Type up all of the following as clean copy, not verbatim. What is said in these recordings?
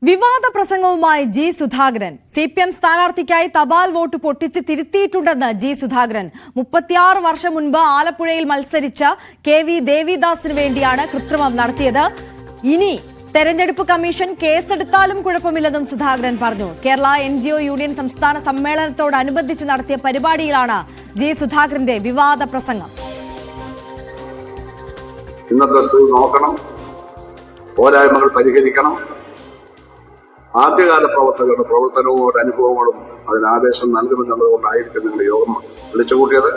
വിവാദ പ്രസംഗവുമായി G Sudhakaran. CPM സ്ഥാനാർത്ഥിക്കായി തപാൽ vote പൊട്ടിച്ച് തിരുത്തിയിട്ടുണ്ടെന്ന് ജി സുധാകരൻ. 36 വർഷം മുൻപ് ആലപ്പുഴയിൽ മത്സരിച്ച KV ദേവിദാസിന് വേണ്ടിയാണ് കൃത്രിമം നടത്തിയത്. ഇനി തെരഞ്ഞെടുപ്പ് കമ്മീഷൻ കേസെടുത്താലും കുഴപ്പമില്ലെന്നും സുധാകരൻ പറഞ്ഞു. കേരള NGO യൂണിയൻ സംസ്ഥാന സമ്മേളനത്തോടനുബന്ധിച്ച് നടത്തിയ പരിപാടിയിലാണ് ജി സുധാകരന്റെ വിവാദ പ്രസംഗം. ഇന്നത്തെ സ്ഥിതി നോക്കണം, പോരായ്മകൾ പരിഹരിക്കണം. ആദ്യകാല പ്രവർത്തകരുടെ പ്രവർത്തനവും അനുഭവങ്ങളും അതിനാവേശം നൽകുമെന്നുള്ളതുകൊണ്ടായിരിക്കും നിങ്ങൾ യോഗം വിളിച്ചുകൂട്ടിയത്.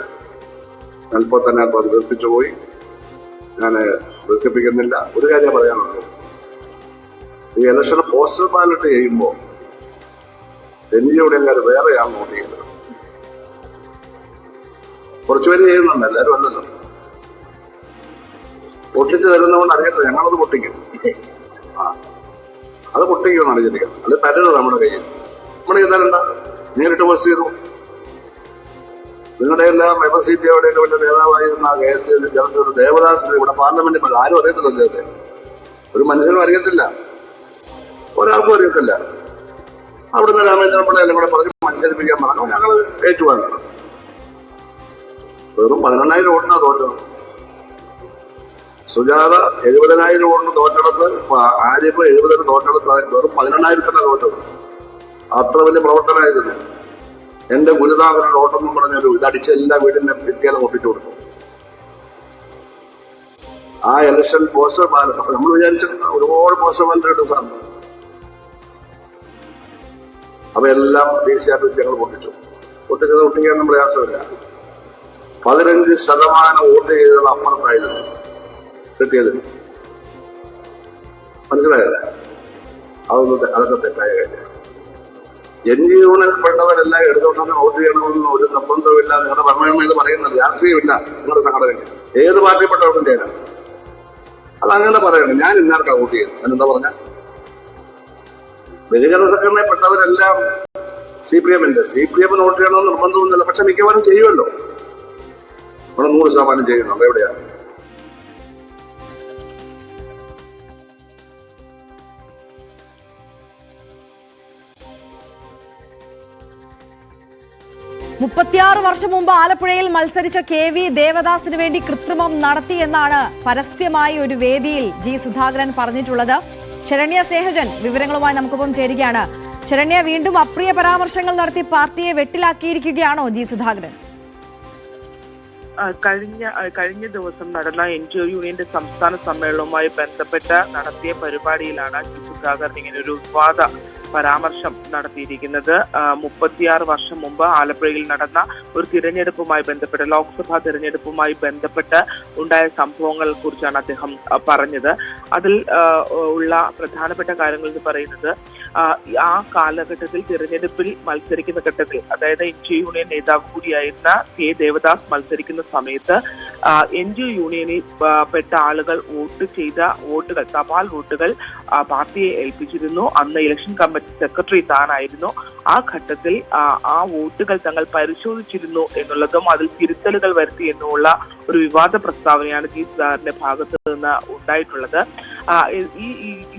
അല്പം തന്നെ അത് ദീർഘിച്ചുപോയി. ഞാൻ ദീർഘിപ്പിക്കുന്നില്ല. ഒരു കാര്യം പറയാനുള്ളൂ, ഈ ഇലക്ഷന് പോസ്റ്റൽ ബാലറ്റ് ചെയ്യുമ്പോൾ NGO-യുടെ വേറെയാണ് വോട്ട് ചെയ്യുന്നത്. കുറച്ചുപേര് ചെയ്യുന്നുണ്ട്, എല്ലാവരും അല്ലല്ലോ. പൊട്ടിച്ച് തരുന്നതുകൊണ്ട് അറിയത്തില്ല, ഞങ്ങളത് പൊട്ടിക്കും. അത് പൊട്ടിക്കുമെന്നാണ് ചിന്തിക്കുന്നത്. അല്ലെ തരരുത് നമ്മുടെ കയ്യിൽ. നമ്മുടെ ചെയ്താലെന്താ, നേരിട്ട് പോസ്റ്റ് ചെയ്തു. നിങ്ങളുടെ എല്ലാം MSCTയുടെ വലിയ നേതാവായിരുന്ന KS ജനറൽ ദേവദാസിന് ഇവിടെ പാർലമെന്റിൽ ആരും അറിയത്തില്ല. അദ്ദേഹത്തെ ഒരു മനുഷ്യനും അറിയത്തില്ല, ഒരാൾക്കും അറിയത്തില്ല. അവിടുന്ന് രാമേന്ദ്രൻ പിള്ള എല്ലാം കൂടെ പറഞ്ഞ് മത്സരിപ്പിക്കാൻ പറഞ്ഞു. ഞങ്ങൾ ഏറ്റുവാങ്ങി. വെറും 11,000 വോട്ടിനാ തോറ്റത്. സുജാത 70,000 വോട്ടിന് തോറ്റെടുത്ത്, ആര്യപ്പ് 70 തോറ്റെടുത്ത് വെറും 11,000 തോറ്റത്. അത്ര വലിയ പ്രവർത്തനമായിരുന്നു. എന്റെ ഗുരുനാഥൻ ഓട്ടെന്നും പറഞ്ഞൊരു ഇതടിച്ച് എല്ലാ വീടിന്റെ ഭിത്തിയാൽ ഒട്ടിച്ചു കൊടുത്തു. ആ ഇലക്ഷൻ പോസ്റ്റർ ബാലറ്റ്, അപ്പൊ നമ്മൾ വിചാരിച്ചിരുന്ന ഒരുപാട് പോസ്റ്റർ ബാലറ്റ് ഇട്ടു സാറിന്. അപ്പൊ എല്ലാം DC ഞങ്ങൾ പൊട്ടിച്ചു. പൊട്ടിക്കാനൊന്നും പ്രയാസമില്ല. 15% വോട്ട് ചെയ്തത് അപ്പുറത്തായിരുന്നു കിട്ടിയത്. മനസ്സിലായല്ല? അതൊക്കെ തെറ്റായ കാര്യം. NGO-യിൽപ്പെട്ടവരെല്ലാം എടുത്തോണ്ടെന്ന് വോട്ട് ചെയ്യണമെന്ന് ഒരു നിർബന്ധമില്ല. നിങ്ങളുടെ ഭരണഘടന എന്ന് പറയുന്നത് രാഷ്ട്രീയമില്ല. നിങ്ങളുടെ സംഘടനയ്ക്ക് ഏത് പാർട്ടിപ്പെട്ടവർക്കും ചെയ്യാം. അതങ്ങനെ പറയണം. ഞാൻ ഇന്നാർക്കാ വോട്ട് ചെയ്യുന്നത് എന്നെന്താ പറഞ്ഞ? ബഹുജന സംഘടനയിൽപ്പെട്ടവരെല്ലാം CPM വോട്ട് ചെയ്യണമെന്ന് നിർബന്ധമൊന്നുമില്ല. പക്ഷെ മിക്കവാറും ചെയ്യുമല്ലോ. അവിടെ 100% ചെയ്യുന്നുണ്ട്. എവിടെയാണ്? വർഷം മുമ്പ് ആലപ്പുഴയിൽ മത്സരിച്ച KV ദേവദാസിന് വേണ്ടി കൃത്രിമം നടത്തി എന്നാണ് പരസ്യമായി ഒരു വേദിയിൽ ജി സുധാകരൻ പറഞ്ഞിട്ടുള്ളത്. ശരണ്യ സ്നേഹജൻ വിവരങ്ങളുമായി നമുക്കൊപ്പം ചേരുകയാണ്. ശരണ്യ, വീണ്ടും അപ്രിയ പരാമർശങ്ങൾ നടത്തി പാർട്ടിയെ വെട്ടിലാക്കിയിരിക്കുകയാണോ ജി സുധാകരൻ? കഴിഞ്ഞ ദിവസം നടന്ന NGO യൂണിയന്റെ സംസ്ഥാന സമ്മേളനവുമായി ബന്ധപ്പെട്ട് നടത്തിയ പരിപാടിയിലാണ് ജി സുധാകരൻ ഇങ്ങനെ ഒരു വിവാദ പരാമർശം നടത്തിയിരിക്കുന്നത്. 36 വർഷം മുമ്പ് ആലപ്പുഴയിൽ നടന്ന ഒരു തിരഞ്ഞെടുപ്പുമായി ബന്ധപ്പെട്ട്, ലോക്സഭാ തിരഞ്ഞെടുപ്പുമായി ബന്ധപ്പെട്ട് ഉണ്ടായ സംഭവങ്ങളെ കുറിച്ചാണ് അദ്ദേഹം പറഞ്ഞത്. അതിൽ ഉള്ള പ്രധാനപ്പെട്ട കാര്യങ്ങൾ എന്ന് പറയുന്നത്, ആ കാലഘട്ടത്തിൽ തിരഞ്ഞെടുപ്പിൽ മത്സരിക്കുന്ന ഘട്ടത്തിൽ, അതായത് NGO യൂണിയൻ നേതാവ് കൂടിയായിരുന്ന K ദേവദാസ് മത്സരിക്കുന്ന സമയത്ത് NGO യൂണിയനിൽ പെട്ട ആളുകൾ വോട്ട് ചെയ്ത വോട്ടുകൾ, തപാൽ വോട്ടുകൾ പാർട്ടിയെ ഏൽപ്പിച്ചിരുന്നു. അന്ന് ഇലക്ഷൻ കമ്മിറ്റി സെക്രട്ടറി താനായിരുന്നു. ആ ഘട്ടത്തിൽ ആ വോട്ടുകൾ തങ്ങൾ പരിശോധിച്ചിരുന്നു എന്നുള്ളതും അതിൽ തിരുത്തലുകൾ വരുത്തി എന്നുമുള്ള ഒരു വിവാദ പ്രസ്താവനയാണ് ജി സുധാകരന്റെ ഭാഗത്ത് നിന്ന് ഉണ്ടായിട്ടുള്ളത്.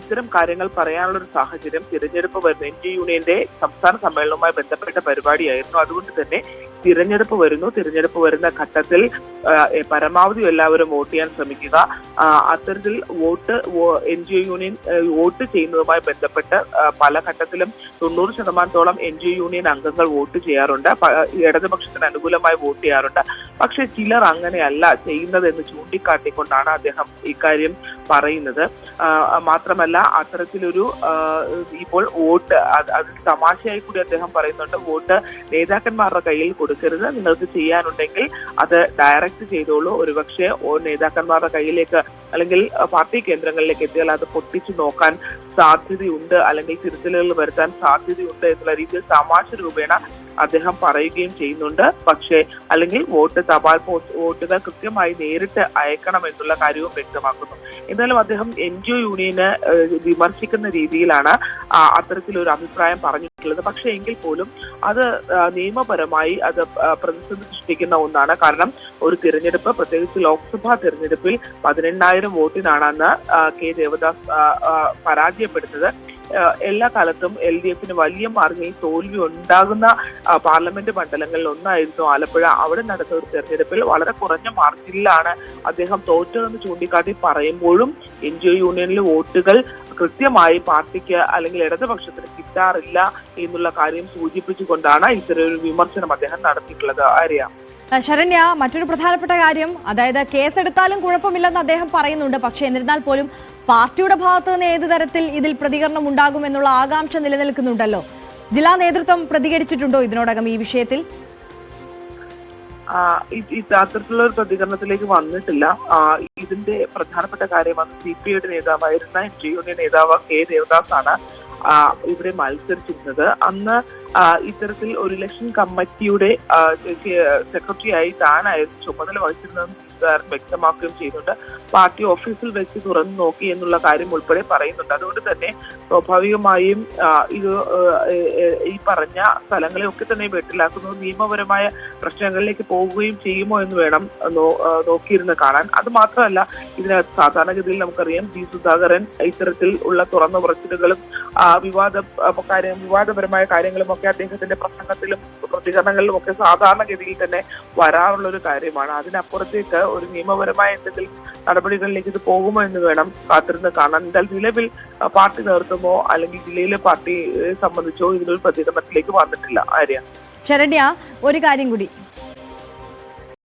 ഇത്തരം കാര്യങ്ങൾ പറയാനുള്ള ഒരു സാഹചര്യം തിരഞ്ഞെടുപ്പ് വരുന്നു. NGO യൂണിയന്റെ സംസ്ഥാന സമ്മേളനവുമായി ബന്ധപ്പെട്ട പരിപാടിയായിരുന്നു. അതുകൊണ്ട് തന്നെ തിരഞ്ഞെടുപ്പ് വരുന്ന ഘട്ടത്തിൽ പരമാവധി എല്ലാവരും വോട്ട് ചെയ്യാൻ ശ്രമിക്കുക. അത്തരത്തിൽ NGO യൂണിയൻ വോട്ട് ചെയ്യുന്നതുമായി ബന്ധപ്പെട്ട് പല ഘട്ടത്തിലും 90% NGO യൂണിയൻ അംഗങ്ങൾ വോട്ട് ചെയ്യാറുണ്ട്, ഇടതുപക്ഷത്തിന് അനുകൂലമായി വോട്ട് ചെയ്യാറുണ്ട്. പക്ഷെ ചിലർ അങ്ങനെയല്ല ചെയ്യുന്നത് എന്ന് ചൂണ്ടിക്കാട്ടിക്കൊണ്ടാണ് അദ്ദേഹം ഇക്കാര്യം പറയുന്നത്. മാത്രമല്ല, അത്തരത്തിലൊരു ഇപ്പോൾ വോട്ട് അതിൽ തമാശയായി കൂടി അദ്ദേഹം പറയുന്നുണ്ട്, വോട്ട് നേതാക്കന്മാരുടെ കയ്യിൽ കൊടുക്കരുത്, നിങ്ങൾക്ക് ചെയ്യാനുണ്ടെങ്കിൽ അത് ഡയറക്റ്റ് ചെയ്തോളൂ. ഒരുപക്ഷെ നേതാക്കന്മാരുടെ കയ്യിലേക്ക് അല്ലെങ്കിൽ പാർട്ടി കേന്ദ്രങ്ങളിലേക്ക് എത്തിയാൽ അത് പൊട്ടിച്ചു നോക്കാൻ സാധ്യതയുണ്ട്, അല്ലെങ്കിൽ തിരുത്തലുകൾ വരുത്താൻ സാധ്യതയുണ്ട് എന്നുള്ള രീതിയിൽ തമാശ രൂപേണ അദ്ദേഹം പറയുകയും ചെയ്യുന്നുണ്ട്. പക്ഷേ അല്ലെങ്കിൽ തപാൽ വോട്ടുകൾ കൃത്യമായി നേരിട്ട് അയക്കണം എന്നുള്ള കാര്യവും വ്യക്തമാക്കുന്നു. എന്തായാലും അദ്ദേഹം NGO യൂണിയനെ വിമർശിക്കുന്ന രീതിയിലാണ് അത്തരത്തിലൊരു അഭിപ്രായം പറഞ്ഞിട്ടുള്ളത്. പക്ഷെ എങ്കിൽ പോലും അത് നിയമപരമായി അത് പ്രതിസന്ധി സൃഷ്ടിക്കുന്ന ഒന്നാണ്. കാരണം ഒരു തിരഞ്ഞെടുപ്പ്, പ്രത്യേകിച്ച് ലോക്സഭാ തിരഞ്ഞെടുപ്പിൽ 18,000 വോട്ടിനാണ് അന്ന് K ദേവദാസ് പരാജയപ്പെടുന്നത്. എല്ലാ കാലത്തും LDF-ന് വലിയ മാർജിനിൽ തോൽവി ഉണ്ടാകുന്ന പാർലമെന്റ് മണ്ഡലങ്ങളിൽ ഒന്നായിരുന്നു ആലപ്പുഴ. അവിടെ നടന്ന ഒരു തെരഞ്ഞെടുപ്പിൽ വളരെ കുറഞ്ഞ മാർജിനിലാണ് അദ്ദേഹം തോറ്റതെന്ന് ചൂണ്ടിക്കാട്ടി പറയുമ്പോഴും NGO യൂണിയനിലെ വോട്ടുകൾ കൃത്യമായി പാർട്ടിക്ക് അല്ലെങ്കിൽ ഇടതുപക്ഷത്തിന് കിട്ടാറില്ല എന്നുള്ള കാര്യം സൂചിപ്പിച്ചുകൊണ്ടാണ് ഇത്തരമൊരു വിമർശനം അദ്ദേഹം നടത്തിയിട്ടുള്ളത്. ആര്യ, ശരണ്യ, മറ്റൊരു പ്രധാനപ്പെട്ട കാര്യം, അതായത് കേസെടുത്താലും കുഴപ്പമില്ലെന്ന് അദ്ദേഹം പറയുന്നുണ്ട്. പക്ഷേ എന്നിരുന്നാൽ പോലും പാർട്ടിയുടെ ഭാഗത്ത് നിന്ന് ഏത് തരത്തിൽ ഇതിൽ പ്രതികരണം ഉണ്ടാകുമെന്നുള്ള ആകാംക്ഷ നിലനിൽക്കുന്നുണ്ടല്ലോ. ജില്ലാ നേതൃത്വം പ്രതികരിച്ചിട്ടുണ്ടോ ഇതിനോടകം ഈ വിഷയത്തിൽ? അത്തരത്തിലുള്ള ഒരു പ്രതികരണത്തിലേക്ക് വന്നിട്ടില്ല. ഇതിന്റെ പ്രധാനപ്പെട്ട കാര്യം അത് CPI-യുടെ നേതാവായിരുന്ന NGO യൂണിയൻ നേതാവ് K. ദേവദാസ് ആണ് ഇവിടെ മത്സരിച്ചിരുന്നത്. അന്ന് ഇത്തരത്തിൽ ഒരു ഇലക്ഷൻ കമ്മിറ്റിയുടെ സെക്രട്ടറിയായി താനായിരുന്നു ചുമതല വഹിച്ചിരുന്നതെന്ന് വ്യക്തമാക്കുകയും ചെയ്യുന്നുണ്ട്. പാർട്ടി ഓഫീസിൽ വെച്ച് തുറന്നു നോക്കി എന്നുള്ള കാര്യം ഉൾപ്പെടെ പറയുന്നുണ്ട്. അതുകൊണ്ട് തന്നെ സ്വാഭാവികമായും ഇത് ഈ പറഞ്ഞ സ്ഥലങ്ങളെയൊക്കെ തന്നെ വെട്ടിലാക്കുന്നത് നിയമപരമായ പ്രശ്നങ്ങളിലേക്ക് പോവുകയും ചെയ്യുമോ എന്ന് വേണം നോക്കിയിരുന്ന് കാണാൻ. അത് മാത്രമല്ല, ഇതിനകത്ത് സാധാരണഗതിയിൽ നമുക്കറിയാം G. സുധാകരൻ ഇത്തരത്തിൽ ഉള്ള തുറന്ന പറച്ചിലുകളും വിവാദപരമായ കാര്യങ്ങളും ഒക്കെ അദ്ദേഹത്തിന്റെ പ്രസംഗത്തിലും പ്രതികരണങ്ങളിലും ഒക്കെ സാധാരണഗതിയിൽ തന്നെ വരാറുള്ള ഒരു കാര്യമാണ്. അതിനപ്പുറത്തേക്ക് ഒരു നിയമപരമായ എന്തെങ്കിലും നടപടികളിലേക്ക് ഇത് പോകുമോ എന്ന് വേണം കാത്തിരുന്ന് കാണാൻ. എന്തായാലും നിലവിൽ പാർട്ടി നേതൃത്വമോ അല്ലെങ്കിൽ ജില്ലയിലെ പാർട്ടിയെ സംബന്ധിച്ചോ ഇതിനൊരു പ്രതികരണത്തിലേക്ക് വന്നിട്ടില്ല. ആര്യ, ശരണ്യ, ഒരു കാര്യം കൂടി,